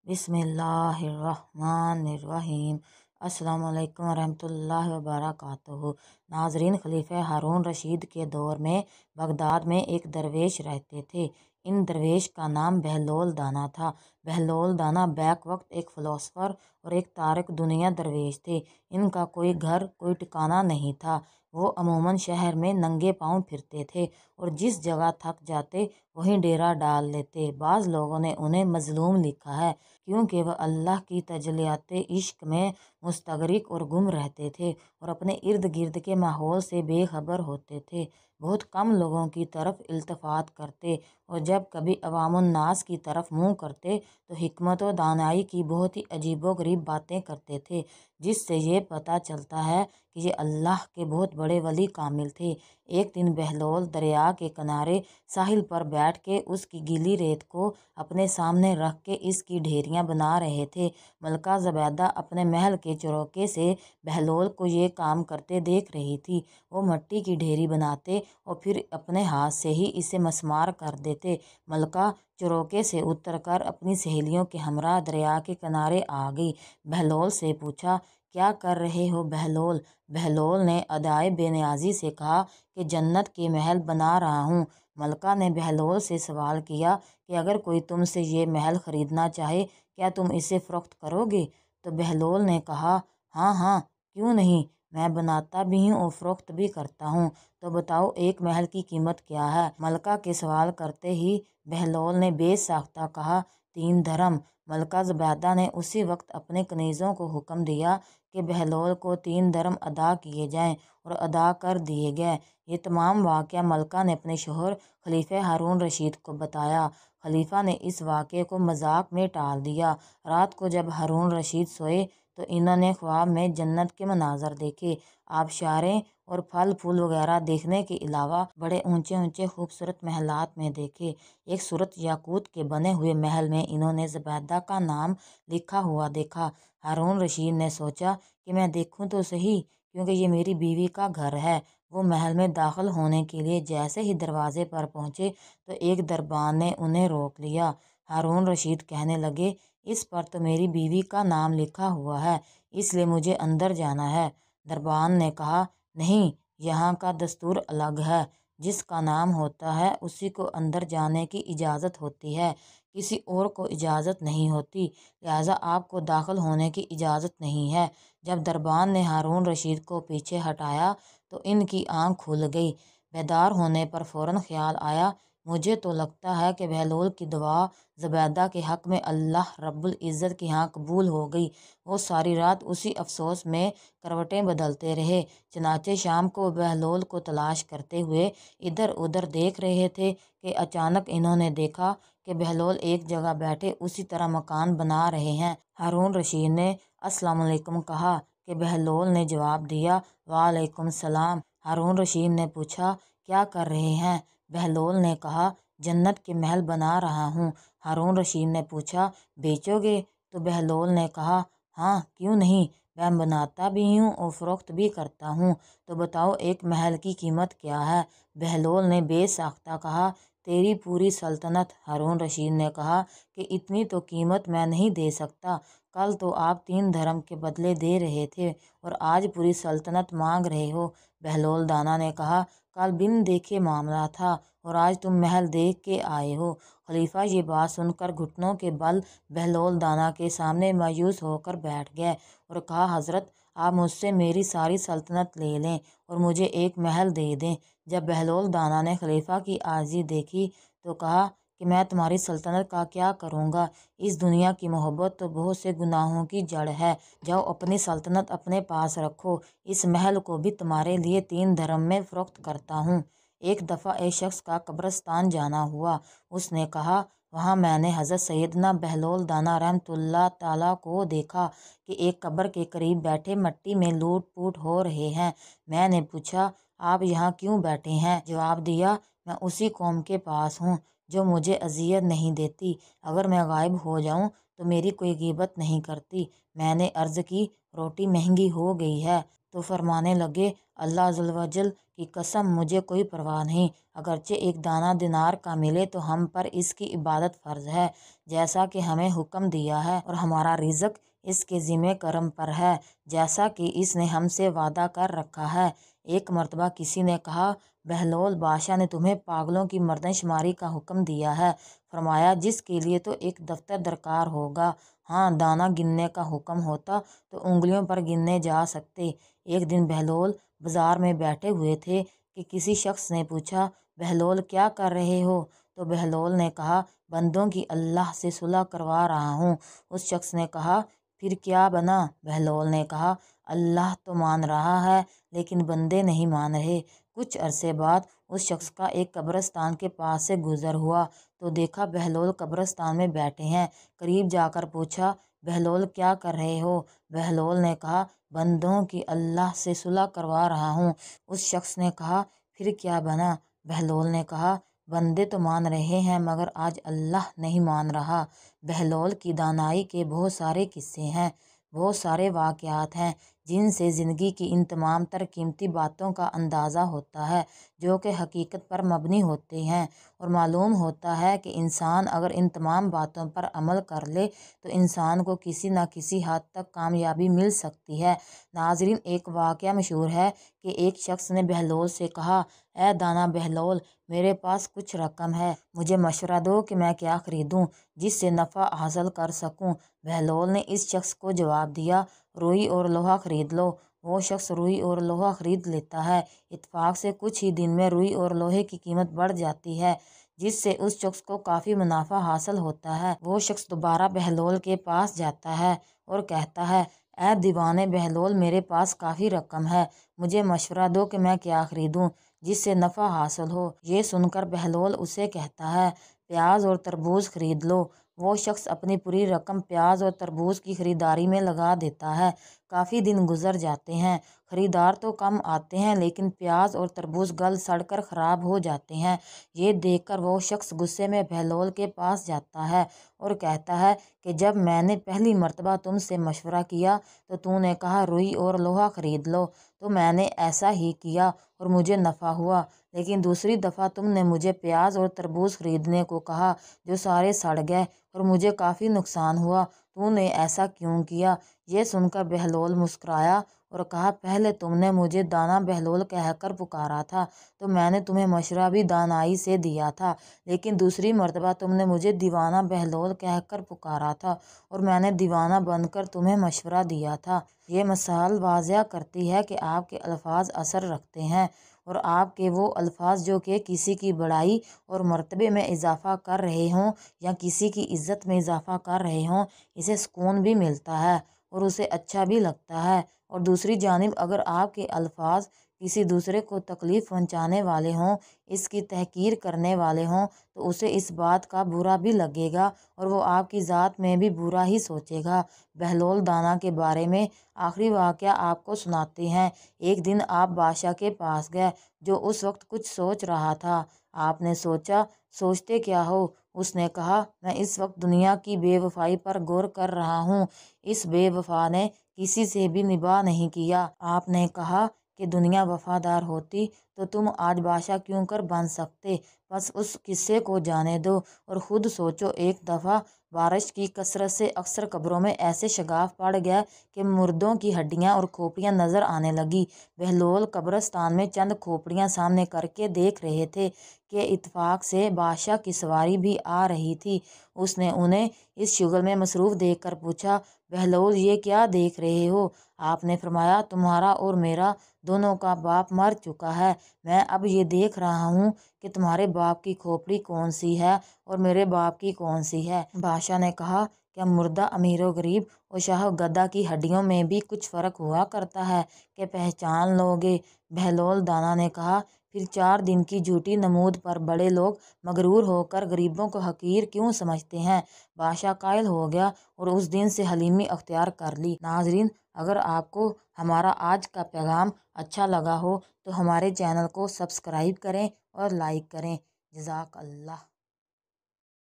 बिस्मिल्लाहिर्रहमानिर्रहीम। अस्सलाम वालेकुम वरहमतुल्लाहि वबरकातुहू। नाजरीन, खलीफा हारून रशीद के दौर में बगदाद में एक दरवेश रहते थे। इन दरवेश का नाम बहलोल दाना था। बहलोल दाना बैक वक्त एक फ़िलोसफ़र और एक तारिक दुनिया दरवेश थे। इनका कोई घर कोई ठिकाना नहीं था। वो अमूमन शहर में नंगे पाँव फिरते थे और जिस जगह थक जाते वहीं डेरा डाल लेते। बाज़ लोगों ने उन्हें मज़लूम लिखा है क्योंकि वह अल्लाह की तजलियात इश्क में मुस्तगरिक और गुम रहते थे और अपने इर्द गिर्द के माहौल से बेखबर होते थे। बहुत कम लोगों की तरफ इल्तफ़ात करते और जब कभी अवामुन्नास की तरफ मुँह करते तो हिकमत व दानाई की बहुत ही अजीबो गरीब बातें करते थे, जिससे ये पता चलता है कि ये अल्लाह के बहुत बड़े वली कामिल थे। एक दिन बहलोल दरिया के किनारे साहिल पर बैठ के उसकी गीली रेत को अपने सामने रख के इसकी ढेरियां बना रहे थे। मलका ज़ुबैदा अपने महल के चौराहे से बहलोल को ये काम करते देख रही थी। वो मिट्टी की ढेरी बनाते और फिर अपने हाथ से ही इसे मसमार कर देते। मलका चौराहे से उतरकर अपनी सहेलियों के हमरा दरिया के किनारे आ गई। बहलोल से पूछा, क्या कर रहे हो बहलोल? बहलोल ने अदाए बेनियाजी से कहा कि जन्नत के महल बना रहा हूँ। मलका ने बहलोल से सवाल किया कि अगर कोई तुमसे ये महल ख़रीदना चाहे क्या तुम इसे फ़रोख्त करोगे? तो बहलोल ने कहा, हाँ हाँ, क्यों नहीं, मैं बनाता भी हूँ और फ़रोख्त भी करता हूँ। तो बताओ एक महल की कीमत क्या है? मलका के सवाल करते ही बहलोल ने बेसाख्ता कहा, 3 धर्म। मलका ज़ुबैदा ने उसी वक्त अपने कनीज़ों को हुक्म दिया कि बहलोल को 3 धर्म अदा किए जाएँ और अदा कर दिए गए। ये तमाम वाक़या मलका ने अपने शोहर खलीफा हारून रशीद को बताया। खलीफा ने इस वाक़े को मजाक में टाल दिया। रात को जब हारून रशीद सोए तो इन्होंने ख्वाब में जन्नत के मनाजर देखे। आबशारें और फल फूल वगैरह देखने के अलावा बड़े ऊंचे ऊंचे खूबसूरत महलात में देखे। एक सूरत याकूत के बने हुए महल में इन्होंने ज़ुबैदा का नाम लिखा हुआ देखा। हारून रशीद ने सोचा कि मैं देखूं तो सही, क्योंकि ये मेरी बीवी का घर है। वो महल में दाखिल होने के लिए जैसे ही दरवाजे पर पहुंचे तो एक दरबान ने उन्हें रोक लिया। हारून रशीद कहने लगे, इस पर तो मेरी बीवी का नाम लिखा हुआ है, इसलिए मुझे अंदर जाना है। दरबान ने कहा, नहीं, यहाँ का दस्तूर अलग है। जिसका नाम होता है उसी को अंदर जाने की इजाज़त होती है, किसी और को इजाज़त नहीं होती, लिहाजा आपको दाखिल होने की इजाज़त नहीं है। जब दरबान ने हारून रशीद को पीछे हटाया तो इनकी आंख खुल गई। बेदार होने पर फ़ौरन ख्याल आया, मुझे तो लगता है कि बहलोल की दुआ ज़ुबैदा के हक़ में अल्लाह रब्बुल इज़्ज़त के यहाँ कबूल हो गई। वो सारी रात उसी अफसोस में करवटें बदलते रहे। चनाचे शाम को बहलोल को तलाश करते हुए इधर उधर देख रहे थे कि अचानक इन्होंने देखा कि बहलोल एक जगह बैठे उसी तरह मकान बना रहे हैं। हारून रशीद ने अस्सलाम वालेकुम कहा कि बहलोल ने जवाब दिया, वालेकुम सलाम। हारून रशीद ने पूछा, क्या कर रहे हैं? बहलोल ने कहा, जन्नत के महल बना रहा हूँ। हारून रशीद ने पूछा, बेचोगे? तो बहलोल ने कहा, हाँ, क्यों नहीं, मैं बनाता भी हूँ और फ़रोख्त भी करता हूँ। तो बताओ एक महल की कीमत क्या है? बहलोल ने बेसाख्ता कहा, तेरी पूरी सल्तनत। हारून रशीद ने कहा कि इतनी तो कीमत मैं नहीं दे सकता। कल तो आप 3 धर्म के बदले दे रहे थे और आज पूरी सल्तनत मांग रहे हो। बहलोल दाना ने कहा, कल बिन देखे मामला था और आज तुम महल देख के आए हो। खलीफा ये बात सुनकर घुटनों के बल बहलोल दाना के सामने मायूस होकर बैठ गए और कहा, हज़रत, आप मुझसे मेरी सारी सल्तनत ले लें और मुझे एक महल दे दें। जब बहलोल दाना ने खलीफा की आर्ज़ी देखी तो कहा कि मैं तुम्हारी सल्तनत का क्या करूँगा? इस दुनिया की मोहब्बत तो बहुत से गुनाहों की जड़ है। जाओ अपनी सल्तनत अपने पास रखो, इस महल को भी तुम्हारे लिए 3 धर्म में फ़रोख्त करता हूँ। एक दफ़ा एक शख्स का कब्रिस्तान जाना हुआ। उसने कहा, वहाँ मैंने हज़रत सैयदना बहलोल दाना रहमतुल्लाह ताला को देखा कि एक कब्र के करीब बैठे मिट्टी में लूट पूट हो रहे हैं। मैंने पूछा, आप यहाँ क्यों बैठे हैं? जवाब दिया, मैं उसी कौम के पास हूँ जो मुझे अजियत नहीं देती। अगर मैं गायब हो जाऊं तो मेरी कोई गिबत नहीं करती। मैंने अर्ज़ की, रोटी महंगी हो गई है। तो फरमाने लगे, अल्लाह अज़्ज़ व जल की कसम, मुझे कोई परवाह नहीं। अगरचे एक दाना दिनार का मिले तो हम पर इसकी इबादत फ़र्ज है, जैसा कि हमें हुक्म दिया है, और हमारा रिज़्क इसके ज़िम्मे करम पर है, जैसा कि इसने हमसे वादा कर रखा है। एक मर्तबा किसी ने कहा, बहलोल, बादशाह ने तुम्हें पागलों की मर्दनशुमारी का हुक्म दिया है। फरमाया, जिसके लिए तो एक दफ्तर दरकार होगा। हाँ, दाना गिनने का हुक्म होता तो उंगलियों पर गिनने जा सकते। एक दिन बहलोल बाजार में बैठे हुए थे कि किसी शख्स ने पूछा, बहलोल क्या कर रहे हो? तो बहलोल ने कहा, बंदों की अल्लाह से सुलह करवा रहा हूँ। उस शख्स ने कहा, फिर क्या बना? बहलोल ने कहा, अल्लाह तो मान रहा है लेकिन बंदे नहीं मान रहे। कुछ अरसे बाद उस शख्स का एक कब्रिस्तान के पास से गुजर हुआ तो देखा बहलोल कब्रिस्तान में बैठे हैं। करीब जाकर पूछा, बहलोल क्या कर रहे हो? बहलोल ने कहा, बंदों की अल्लाह से सुलह करवा रहा हूँ। उस शख्स ने कहा, फिर क्या बना? बहलोल ने कहा, बंदे तो मान रहे हैं मगर आज अल्लाह नहीं मान रहा। बहलोल की दानाई के बहुत सारे किस्से हैं, बहुत सारे वाक़यात हैं जिनसे ज़िंदगी की इन तमाम तर कीमती बातों का अंदाज़ा होता है, जो कि हकीकत पर मबनी होते हैं, और मालूम होता है कि इंसान अगर इन तमाम बातों पर अमल कर ले तो इंसान को किसी न किसी हद तक कामयाबी मिल सकती है। नाज़रीन, एक वाक़या मशहूर है कि एक शख्स ने बहलोल से कहा, ए दाना बहलोल, मेरे पास कुछ रकम है, मुझे मशवरा दो कि मैं क्या ख़रीदूँ जिससे नफ़ा हासिल कर सकूँ। बहलोल ने इस शख्स को जवाब दिया, रुई और लोहा ख़रीद लो। वो शख्स रुई और लोहा ख़रीद लेता है। इत्तेफाक से कुछ ही दिन में रुई और लोहे की कीमत बढ़ जाती है, जिससे उस शख्स को काफ़ी मुनाफा हासिल होता है। वो शख्स दोबारा बहलोल के पास जाता है और कहता है, ए दीवाने बहलोल, मेरे पास काफ़ी रकम है, मुझे मशवरा दो कि मैं क्या ख़रीदूँ जिससे नफ़ा हासिल हो। ये सुनकर बहलोल उसे कहता है, प्याज और तरबूज ख़रीद लो। वो शख्स अपनी पूरी रकम प्याज और तरबूज की ख़रीदारी में लगा देता है। काफ़ी दिन गुजर जाते हैं, ख़रीदार तो कम आते हैं लेकिन प्याज और तरबूज गल सड़ कर ख़राब हो जाते हैं। ये देखकर वो शख्स गुस्से में बहलोल के पास जाता है और कहता है कि जब मैंने पहली मर्तबा तुमसे मशवरा किया तो तूने कहा रुई और लोहा ख़रीद लो, तो मैंने ऐसा ही किया और मुझे नफ़ा हुआ। लेकिन दूसरी दफ़ा तुमने मुझे प्याज और तरबूज ख़रीदने को कहा जो सारे सड़ गए और मुझे काफ़ी नुकसान हुआ। तूने ऐसा क्यों किया? ये सुनकर बहलोल मुस्कुराया और कहा, पहले तुमने मुझे दाना बहलोल कहकर पुकारा था तो मैंने तुम्हें मशवरा भी दानाई से दिया था, लेकिन दूसरी मर्तबा तुमने मुझे दीवाना बहलोल कहकर पुकारा था और मैंने दीवाना बनकर तुम्हें मशवरा दिया था। ये मिसाल वाज़िया करती है कि आपके अल्फाज असर रखते हैं और आपके वो अल्फाज जो कि किसी की बड़ाई और मर्तबे में इजाफ़ा कर रहे हों या किसी की इज़्ज़त में इजाफ़ा कर रहे हों, इसे सुकून भी मिलता है और उसे अच्छा भी लगता है। और दूसरी जानिब अगर आपके अल्फाज किसी दूसरे को तकलीफ़ पहुंचाने वाले हों, इसकी तहकीर करने वाले हों, तो उसे इस बात का बुरा भी लगेगा और वो आपकी ज़ात में भी बुरा ही सोचेगा। बहलोल दाना के बारे में आखिरी वाक़या आपको सुनाते हैं। एक दिन आप बादशाह के पास गए, जो उस वक्त कुछ सोच रहा था। आपने सोचा, सोचते क्या हो? उसने कहा, मैं इस वक्त दुनिया की बेवफाई पर गौर कर रहा हूँ। इस बेवफा ने किसी से भी निभाह नहीं किया। आपने कहा कि दुनिया वफादार होती तो तुम आज बादशाह क्यों कर बन सकते। बस उस किस्से को जाने दो और ख़ुद सोचो। एक दफ़ा बारिश की कसरत से अक्सर कब्रों में ऐसे शगाफ पड़ गया कि मुर्दों की हड्डियां और खोपड़ियां नज़र आने लगी। बहलोल कब्रिस्तान में चंद खोपड़ियां सामने करके देख रहे थे कि इत्तेफाक से बादशाह की सवारी भी आ रही थी। उसने उन्हें इस शुगल में मसरूफ़ देख कर पूछा, बहलोल, ये क्या देख रहे हो? आपने फरमाया, तुम्हारा और मेरा दोनों का बाप मर चुका है। मैं अब ये देख रहा हूँ कि तुम्हारे बाप की खोपड़ी कौन सी है और मेरे बाप की कौन सी है। बादशाह ने कहा, क्या मुर्दा अमीर व गरीब और शाह गद्दा की हड्डियों में भी कुछ फ़र्क हुआ करता है कि पहचान लोगे? बहलोल दाना ने कहा, फिर 4 दिन की झूठी नमूद पर बड़े लोग मगरूर होकर गरीबों को हकीर क्यों समझते हैं? बादशाह कायल हो गया और उस दिन से हलीमी अख्तियार कर ली। नाजरीन, अगर आपको हमारा आज का पैगाम अच्छा लगा हो तो हमारे चैनल को सब्सक्राइब करें और लाइक करें। जज़ाक अल्लाह।